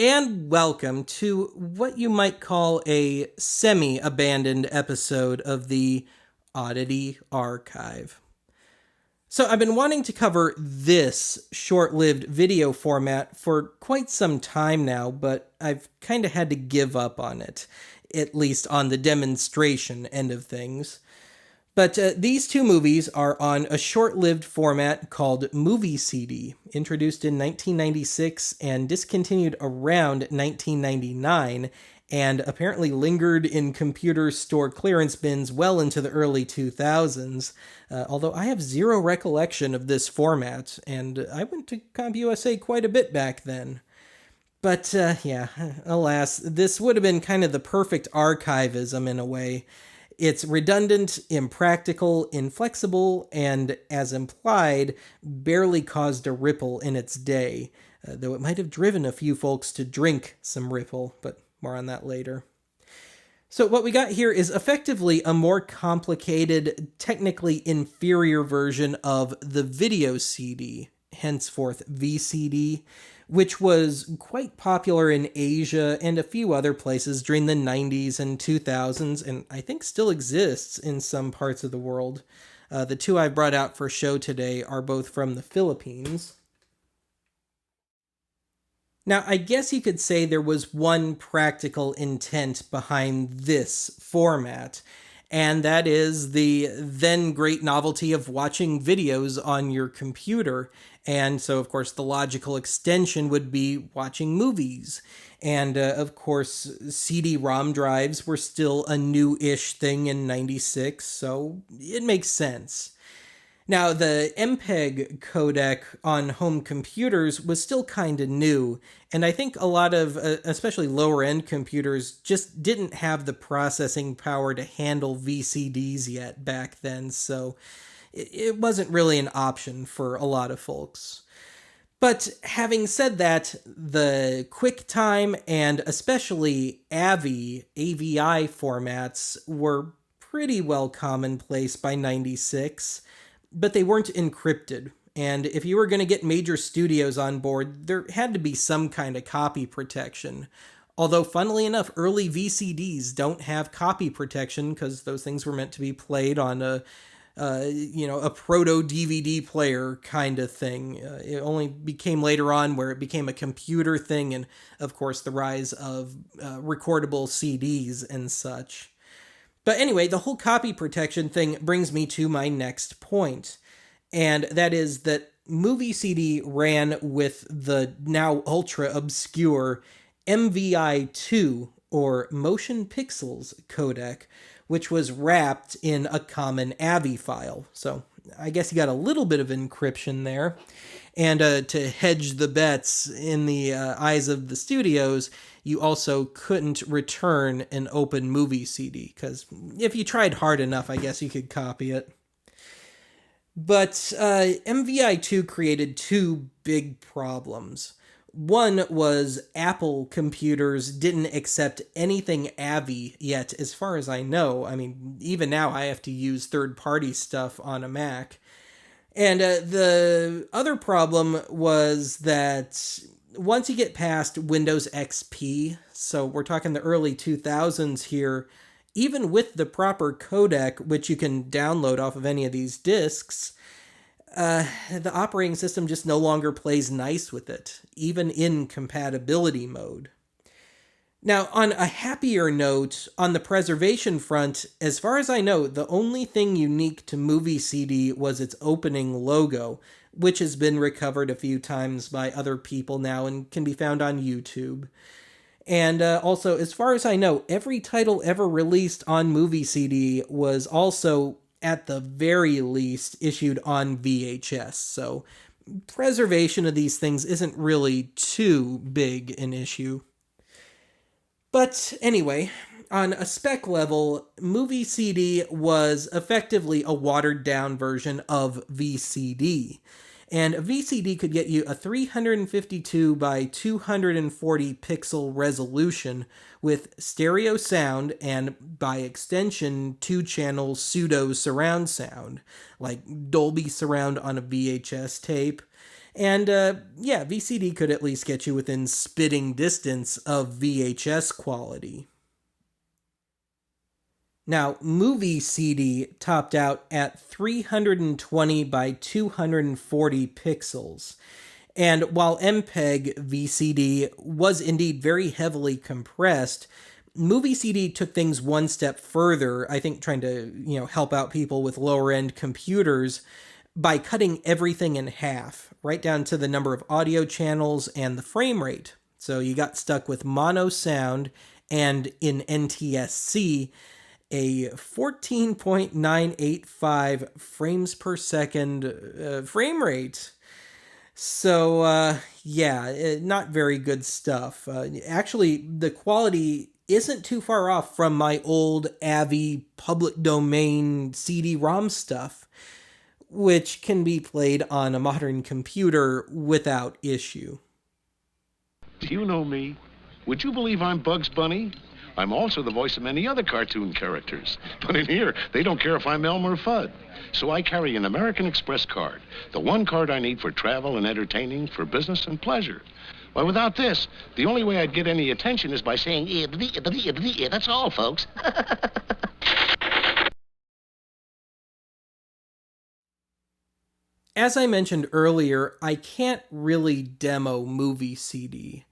and welcome to what you might call a semi-abandoned episode of the Oddity Archive. So I've been wanting to cover this short-lived video format for quite some time now, but I've kind of had to give up on it, at least on the demonstration end of things. But these two movies are on a short-lived format called MovieCD, introduced in 1996 and discontinued around 1999, and apparently lingered in computer store clearance bins well into the early 2000s, although I have zero recollection of this format, and I went to CompUSA quite a bit back then. But alas, this would have been kind of the perfect archivism in a way. It's redundant, impractical, inflexible, and, as implied, barely caused a ripple in its day, though it might have driven a few folks to drink some ripple, but more on that later. So what we got here is effectively a more complicated, technically inferior version of the video CD, henceforth VCD, which was quite popular in Asia and a few other places during the 90s and 2000s, and I think still exists in some parts of the world. The two I brought out for show today are both from the Philippines. Now, I guess you could say there was one practical intent behind this format, and that is the then great novelty of watching videos on your computer. And so, of course, the logical extension would be watching movies. And, of course, CD-ROM drives were still a new-ish thing in 96, so it makes sense. Now, the MPEG codec on home computers was still kind of new, and I think a lot of, especially lower-end computers, just didn't have the processing power to handle VCDs yet back then, so it wasn't really an option for a lot of folks. But having said that, the QuickTime and especially AVI formats were pretty well commonplace by 96, but they weren't encrypted. And if you were going to get major studios on board, there had to be some kind of copy protection. Although, funnily enough, early VCDs don't have copy protection because those things were meant to be played on a proto-DVD player kind of thing. It only became later on where it became a computer thing, and, of course, the rise of recordable CDs and such. But anyway, the whole copy protection thing brings me to my next point, and that is that MovieCD ran with the now ultra-obscure MVI2, or Motion Pixels codec, which was wrapped in a common AVI file. So I guess you got a little bit of encryption there. And to hedge the bets in the eyes of the studios, you also couldn't return an open MovieCD, because if you tried hard enough, I guess you could copy it. But MVI2 created two big problems. One was Apple computers didn't accept anything AVI yet, as far as I know. I mean, even now I have to use third-party stuff on a Mac. And the other problem was that once you get past Windows XP, so we're talking the early 2000s here, even with the proper codec, which you can download off of any of these disks, the operating system just no longer plays nice with it, even in compatibility mode. Now, on a happier note, on the preservation front, as far as I know, the only thing unique to MovieCD was its opening logo, which has been recovered a few times by other people now and can be found on YouTube. And also, as far as I know, every title ever released on MovieCD was also, at the very least, issued on VHS, so preservation of these things isn't really too big an issue. But anyway, on a spec level, MovieCD was effectively a watered-down version of VCD. And a VCD could get you a 352 by 240 pixel resolution with stereo sound and, by extension, 2-channel pseudo surround sound, like Dolby Surround on a VHS tape. And yeah, VCD could at least get you within spitting distance of VHS quality. Now, movie CD topped out at 320 by 240 pixels. And while MPEG VCD was indeed very heavily compressed, movie CD took things one step further, I think trying to, help out people with lower end computers by cutting everything in half, right down to the number of audio channels and the frame rate. So you got stuck with mono sound and in NTSC, a 14.985 frames per second frame rate. So, yeah, not very good stuff. Actually, the quality isn't too far off from my old AVI public domain CD-ROM stuff, which can be played on a modern computer without issue. Do you know me? Would you believe I'm Bugs Bunny? I'm also the voice of many other cartoon characters. But in here, they don't care if I'm Elmer Fudd. So I carry an American Express card, the one card I need for travel and entertaining, for business and pleasure. Well, without this, the only way I'd get any attention is by saying, that's all, folks. As I mentioned earlier, I can't really demo movie CD.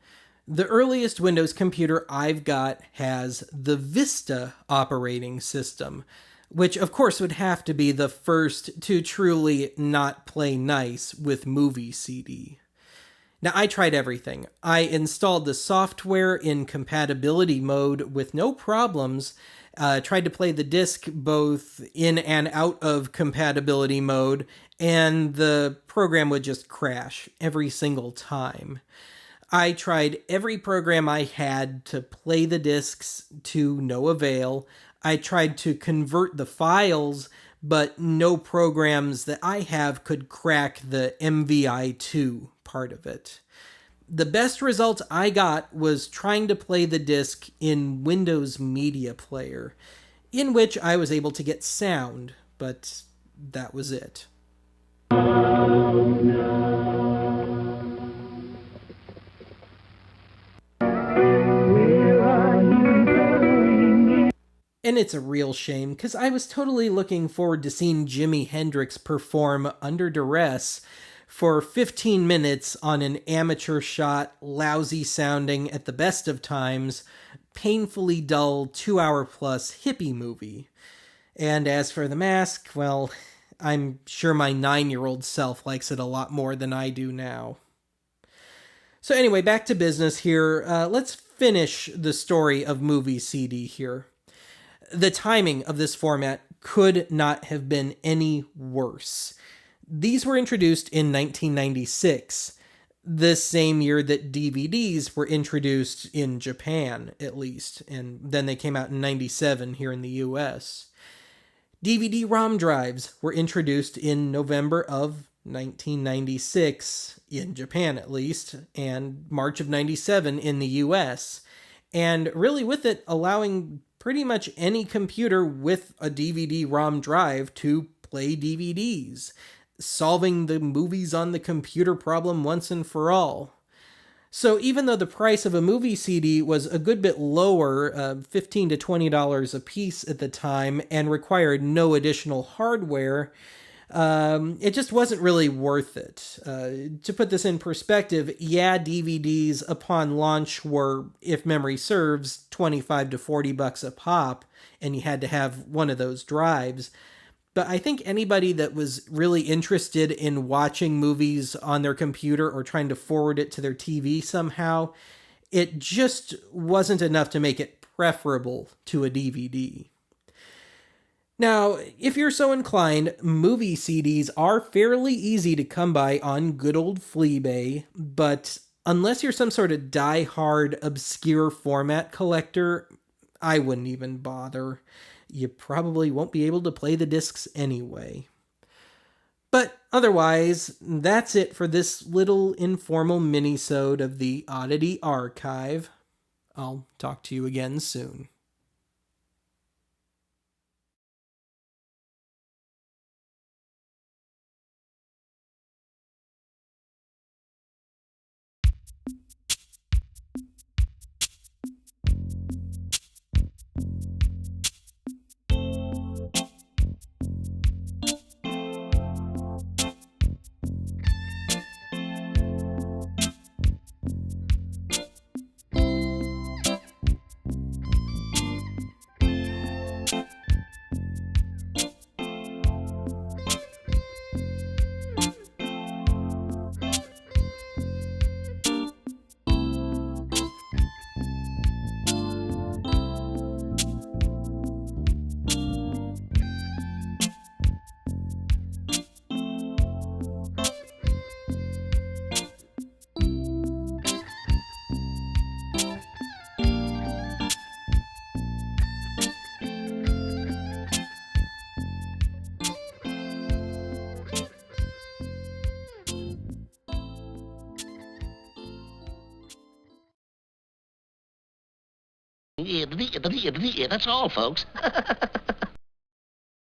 The earliest Windows computer I've got has the Vista operating system, which of course would have to be the first to truly not play nice with movie CD. Now, I tried everything. I installed the software in compatibility mode with no problems, tried to play the disc both in and out of compatibility mode, and the program would just crash every single time. I tried every program I had to play the discs to no avail. I tried to convert the files, but no programs that I have could crack the MVI2 part of it. The best result I got was trying to play the disc in Windows Media Player, in which I was able to get sound, but that was it. And it's a real shame, because I was totally looking forward to seeing Jimi Hendrix perform under duress for 15 minutes on an amateur shot, lousy sounding at the best of times, painfully dull 2 hour plus hippie movie. And as for The Mask, well, I'm sure my 9-year-old self likes it a lot more than I do now. So anyway, back to business here. Let's finish the story of movie CD here. The timing of this format could not have been any worse. These were introduced in 1996, the same year that DVDs were introduced in Japan, at least, and then they came out in 97 here in the US. DVD-ROM drives were introduced in November of 1996, in Japan at least, and March of 97 in the US. And really with it allowing pretty much any computer with a DVD-ROM drive to play DVDs, solving the movies on the computer problem once and for all. So even though the price of a movie CD was a good bit lower, $15 to $20 a piece at the time, and required no additional hardware, it just wasn't really worth it. To put this in perspective, yeah, DVDs upon launch were, if memory serves, 25 to 40 bucks a pop, and you had to have one of those drives. But I think anybody that was really interested in watching movies on their computer or trying to forward it to their TV somehow, it just wasn't enough to make it preferable to a DVD. Now, if you're so inclined, movie CDs are fairly easy to come by on good old Fleabay, but unless you're some sort of die-hard, obscure format collector, I wouldn't even bother. You probably won't be able to play the discs anyway. But otherwise, that's it for this little informal mini-sode of the Oddity Archive. I'll talk to you again soon. That's all, folks.